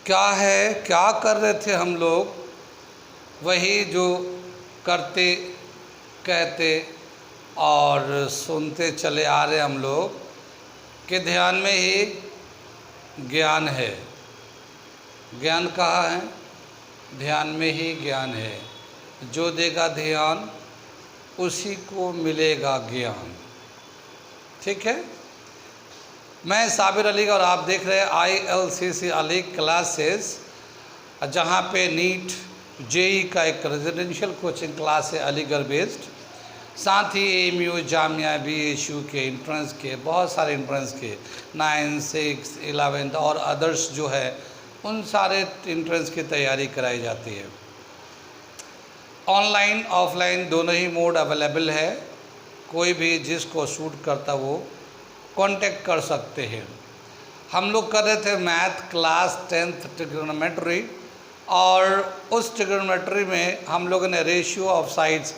क्या है, क्या कर रहे थे हम लोग, वही जो करते कहते और सुनते चले आ रहे हम लोग कि ध्यान में ही ज्ञान है। ज्ञान कहाँ है? ध्यान में ही ज्ञान है। जो देगा ध्यान उसी को मिलेगा ज्ञान। ठीक है। मैं साबिर अली और आप देख रहे हैं ILCC अली क्लासेस, जहाँ पे नीट JEE का एक रेजिडेंशियल कोचिंग क्लास है अलीगढ़ बेस्ड, साथ ही AMU जामिया BSU के इंट्रेंस के, बहुत सारे इंट्रेंस के 9, 6, 11 और अदर्स जो है उन सारे इंट्रेंस की तैयारी कराई जाती है। ऑनलाइन ऑफलाइन दोनों ही मोड अवेलेबल है। कोई भी जिसको सूट करता वो कांटेक्ट कर सकते हैं। हम लोग कर रहे थे मैथ क्लास 10th ट्रिग्नोमेट्री, और उस ट्रिग्नोमेट्री में हम लोगों ने रेशियो ऑफ साइड्स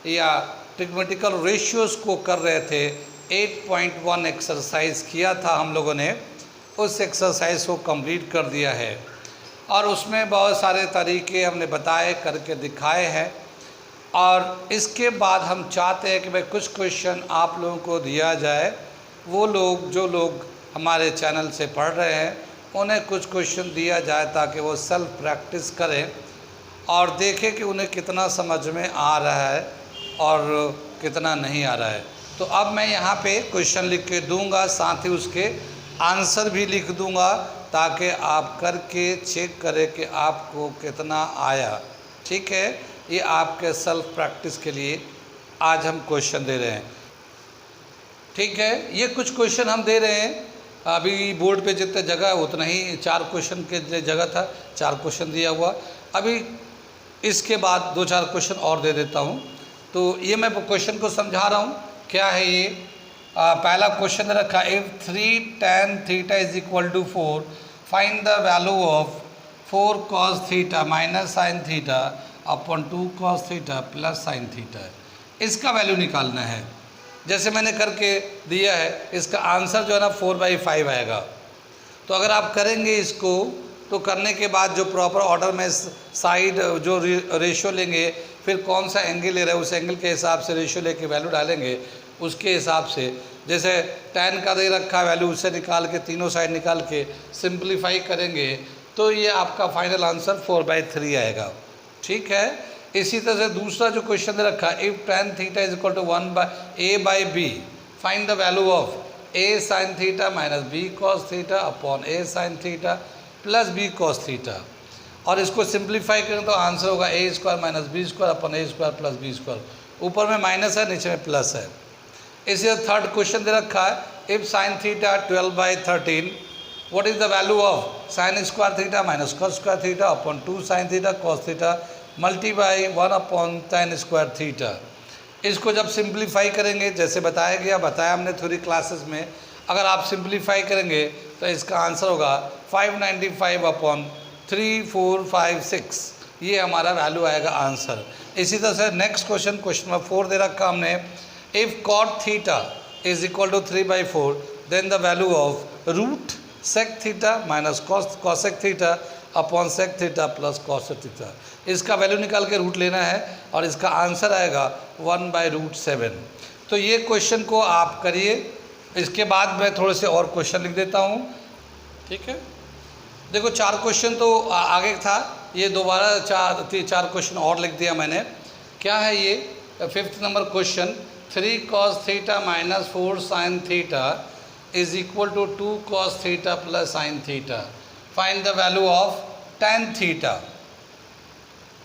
या ट्रिग्मेटिकल रेशियोज़ को कर रहे थे। 8.1 एक्सरसाइज किया था हम लोगों ने, उस एक्सरसाइज को कंप्लीट कर दिया है और उसमें बहुत सारे तरीके हमने बताए, करके दिखाए हैं। और इसके बाद हम चाहते हैं कि भाई कुछ क्वेश्चन आप लोगों को दिया जाए। वो लोग जो लोग हमारे चैनल से पढ़ रहे हैं उन्हें कुछ क्वेश्चन दिया जाए ताकि वो सेल्फ प्रैक्टिस करें और देखें कि उन्हें कितना समझ में आ रहा है और कितना नहीं आ रहा है। तो अब मैं यहाँ पे क्वेश्चन लिख के दूंगा, साथ ही उसके आंसर भी लिख दूंगा ताकि आप करके चेक करें कि आपको कितना आया। ठीक है। ये आपके सेल्फ प्रैक्टिस के लिए आज हम क्वेश्चन दे रहे हैं। ठीक है। ये कुछ क्वेश्चन हम दे रहे हैं। अभी बोर्ड पे जितने जगह है उतना ही 4 क्वेश्चन के जगह था, 4 क्वेश्चन दिया हुआ। अभी इसके बाद 2-4 क्वेश्चन और दे देता हूँ। तो ये मैं क्वेश्चन को समझा रहा हूँ। क्या है ये? पहला क्वेश्चन रखा, if 3 tan theta is equal to 4, find the value of 4 cos theta minus sine theta upon 2 cos theta plus sine theta. इसका वैल्यू निकालना है। जैसे मैंने करके दिया है, इसका आंसर जो है ना 4/5 आएगा। तो अगर आप करेंगे इसको, तो करने के बाद जो प्रॉपर ऑर्डर में साइड जो रेशियो लेंगे, फिर कौन सा एंगल ले रहे हैं उस एंगल के हिसाब से रेशियो लेके वैल्यू डालेंगे। उसके हिसाब से जैसे tan का दे रखा वैल्यू, उससे निकाल के तीनों साइड निकाल के सिंप्लीफाई करेंगे तो ये आपका फाइनल आंसर 4/3 आएगा। ठीक है। इसी तरह से दूसरा जो क्वेश्चन दे रखा है, if tan theta is equal to 1/a/b, find the value of a sin theta minus b cos theta upon a sin theta plus b cos theta. और इसको सिंप्लीफाई करें तो आंसर होगा a² minus b² upon a² plus b²। ऊपर में minus है, नीचे में प्लस है। इसी तरह थर्ड क्वेश्चन दे रखा है, if sin theta 12/13, what is the value of sin² theta minus cos² theta upon 2 sin theta cos theta multiply 1 upon tan² theta. इसको जब सिंप्लीफाई करेंगे, जैसे बताया हमने थोड़ी क्लासेस में, अगर आप सिंप्लीफाई करेंगे तो इसका आंसर होगा 595 अपॉन 3456। ये हमारा वैल्यू आएगा आंसर। इसी तरह से नेक्स्ट क्वेश्चन नंबर 4 दे रखा हमने, if cot theta is equal to 3/4, then the value of root sec theta minus cosec theta upon sec theta plus cosec theta. इसका वैल्यू निकाल के रूट लेना है और इसका आंसर आएगा 1/√7। तो ये क्वेश्चन को आप करिए। इसके बाद मैं थोड़े से और क्वेश्चन लिख देता हूँ। ठीक है। देखो 4 क्वेश्चन तो आगे था, ये दोबारा 4 क्वेश्चन और लिख दिया मैंने। क्या है ये? 5th number question, 3 cos theta minus 4 sin theta is equal to 2 cos theta plus sine theta, find the value of tan theta.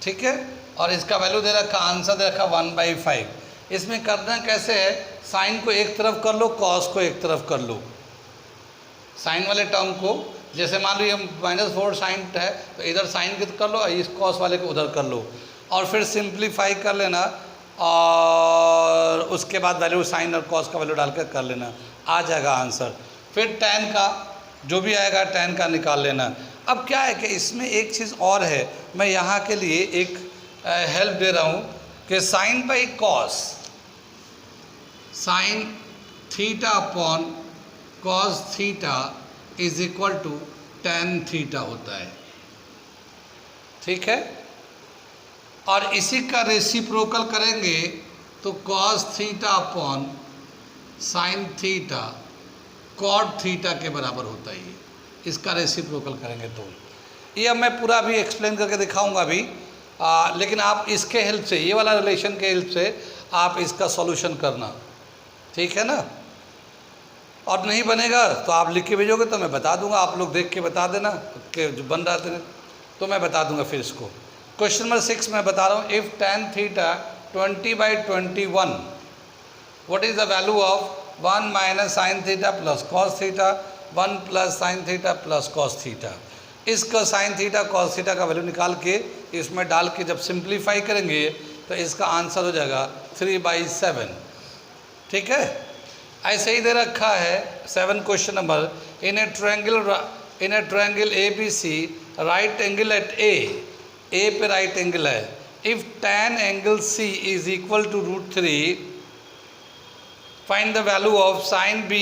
ठीक है। और इसका वैल्यू दे रखा, आंसर दे रखा 1/5। इसमें करना कैसे है, साइन को एक तरफ कर लो, कॉस को एक तरफ कर लो। साइन वाले टर्म को, जैसे मान लो ये -4 साइन है तो इधर साइन की कर लो, इस कॉस वाले को उधर कर लो और फिर सिंप्लीफाई कर लेना और उसके बाद वैल्यू साइन और कॉस का वैल्यू डालकर कर लेना, आ जाएगा आंसर। फिर tan का जो भी आएगा tan का निकाल लेना। अब क्या है कि इसमें एक चीज़ और है, मैं यहाँ के लिए एक हेल्प दे रहा हूँ कि sine by cos, sine theta upon cos theta is equal to tan theta होता है। ठीक है। और इसी का रेसिप्रोकल करेंगे तो cos theta upon sine theta cot theta के बराबर होता है ये। इसका रेसिप्रोकल करेंगे तो ये अब मैं पूरा भी एक्सप्लेन करके दिखाऊंगा अभी, लेकिन आप इसके हेल्प से, ये वाला रिलेशन के हेल्प से आप इसका सॉल्यूशन करना, ठीक है ना। और नहीं बनेगा तो आप लिख के भेजोगे तो मैं बता दूंगा, आप लोग देख के बता देना कि जो बन रहा था तो मैं बता दूंगा फिर इसको। क्वेश्चन नंबर 6 मैं बता रहा हूँ, if tan theta 20/21 what is the value of 1 minus sine theta plus cos theta 1 plus sine theta plus cos theta. इसका साइन थीटा कॉस थीटा का वैल्यू निकाल के इसमें डाल के जब सिंप्लीफाई करेंगे तो इसका आंसर हो जाएगा 3/7, ठीक है। ऐसे ही दे रखा है 7 question number, in a triangle ABC right angle at A पे राइट एंगल है, if tan angle C is equal to √3 find the value of sine B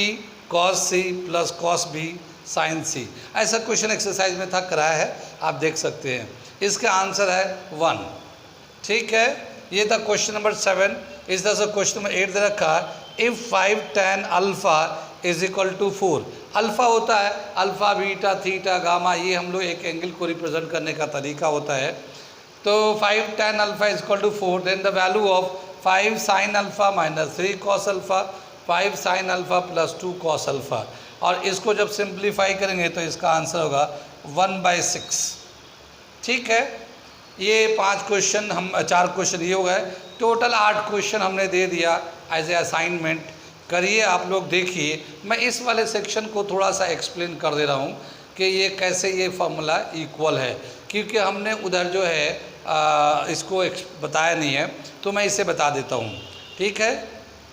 cos C plus cos B sine C। ऐसा question exercise में था, कराया है, आप देख सकते हैं। इसका आंसर है 1, ठीक है। ये था क्वेश्चन नंबर 7। इस तरह से क्वेश्चन नंबर 8 दे रखा है, if 5 tan alpha is equal to 4। Alpha होता है अल्फ़ा बीटा थीटा गामा, ये हम लोग एक एंगल को रिप्रेजेंट करने का तरीका होता है। तो 5 tan alpha is equal to 4, then the value of 5 sin alpha minus 3 cos alpha 5 sin alpha plus 2 cos alpha. और इसको जब सिंप्लीफाई करेंगे तो इसका आंसर होगा 1/6, ठीक है। ये 5 क्वेश्चन हम 4 क्वेश्चन ये हो गए, टोटल 8 क्वेश्चन हमने दे दिया एज ए असाइनमेंट। करिए आप लोग, देखिए। मैं इस वाले सेक्शन को थोड़ा सा एक्सप्लेन कर दे रहा हूँ कि ये कैसे ये फार्मूला इक्वल है, क्योंकि हमने उधर जो है इसको बताया नहीं है, तो मैं इसे बता देता हूँ, ठीक है।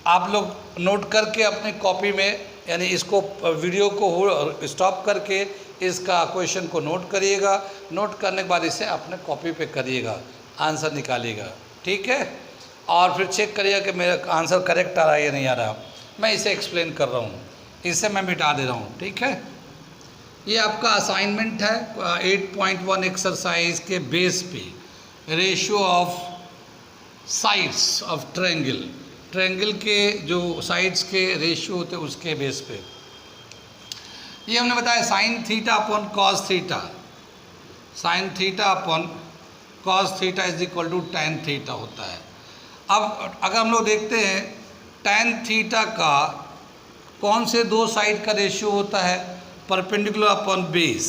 आप लोग नोट करके अपने कॉपी में, यानी इसको वीडियो को स्टॉप करके इसका क्वेश्चन को नोट करिएगा। नोट करने के बाद इसे अपने कॉपी पे करिएगा, आंसर निकालिएगा, ठीक है। और फिर चेक करिएगा कि मेरा आंसर करेक्ट आ रहा है या नहीं आ रहा। मैं इसे एक्सप्लेन कर रहा हूँ, इसे मैं मिटा दे रहा हूँ, ठीक है। ये आपका असाइनमेंट है 8.1 एक्सरसाइज के बेस पे, ratio of sides of triangle के जो साइड्स के रेशियो होते हैं उसके बेस पे। ये हमने बताया sine theta upon cos theta, sine theta upon cos theta is equal to tan theta होता है। अब अगर हम लोग देखते हैं tan थीटा का कौन से दो साइड का रेशियो होता है, परपेंडिकुलर अपॉन बेस,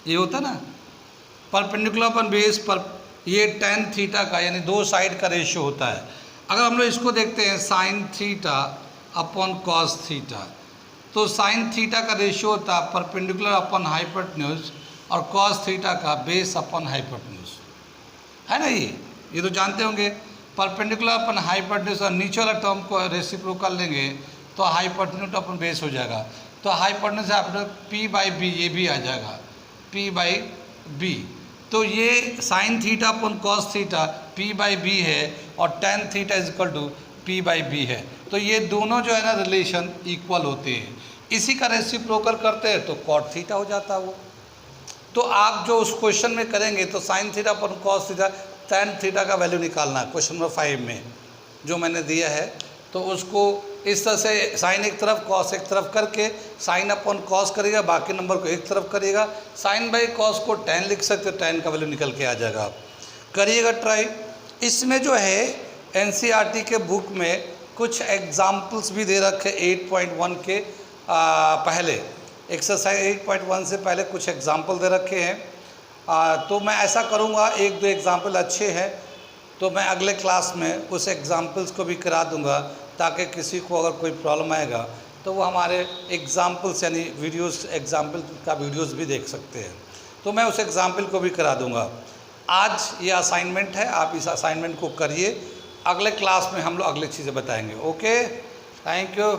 ये होता है ना, परपेंडिकुलर अपॉन बेस पर, ये tan थीटा का यानी दो साइड का रेशियो होता है। अगर हम लोग इसको देखते हैं sign theta upon cos theta, तो साइन थीटा का रेशियो होता है परपेंडिकुलर अपॉन हाइपोटेन्यूज और कॉस थीटा का बेस अपॉन हाइपोटेन्यूज, है ना। ये तो जानते होंगे, परपेंडिकुलर अपन हाइपोटेन्यूज और नीचे वाला टर्म को रेसिप्रोकल लेंगे तो हाइपोटेन्यूज अपन बेस हो जाएगा। तो हाइपोटेन्यूज P/B ये भी आ जाएगा, P/B। तो ये sine theta upon cos theta P/B है और tan theta is equal to P/B है। तो ये दोनों जो है ना रिलेशन इक्वल होते हैं। इसी का रेसिप्रोकल करते हैं तो कॉट थीटा हो जाता है वो। तो आप जो उस क्वेश्चन में करेंगे तो sign theta upon cos theta tan theta का वैल्यू निकालना है क्वेश्चन नंबर 5 में जो मैंने दिया है। तो उसको इस तरह से साइन एक तरफ कॉस एक तरफ करके साइन अपॉन कॉस करिएगा, बाकी नंबर को एक तरफ करिएगा। साइन बाई कॉस को tan लिख सकते हो, tan का वैल्यू निकल के आ जाएगा। करिएगा ट्राई। इसमें जो है NCERT के बुक में कुछ एग्जाम्पल्स भी दे रखे 8.1 के पहले, एक्सरसाइज 8.1 से पहले कुछ एग्जाम्पल दे रखे हैं। तो मैं ऐसा करूँगा, एक दो एग्जाम्पल अच्छे हैं तो मैं अगले क्लास में उस एग्जाम्पल्स को भी करा दूंगा, ताकि किसी को अगर कोई प्रॉब्लम आएगा तो वो हमारे एग्जाम्पल्स यानी वीडियोस, एग्जाम्पल का वीडियोस भी देख सकते हैं। तो मैं उस एग्जाम्पल को भी करा दूंगा। आज ये असाइनमेंट है, आप इस असाइनमेंट को करिए। अगले क्लास में हम लोग अगली चीज़ें बताएंगे। Okay, thank you.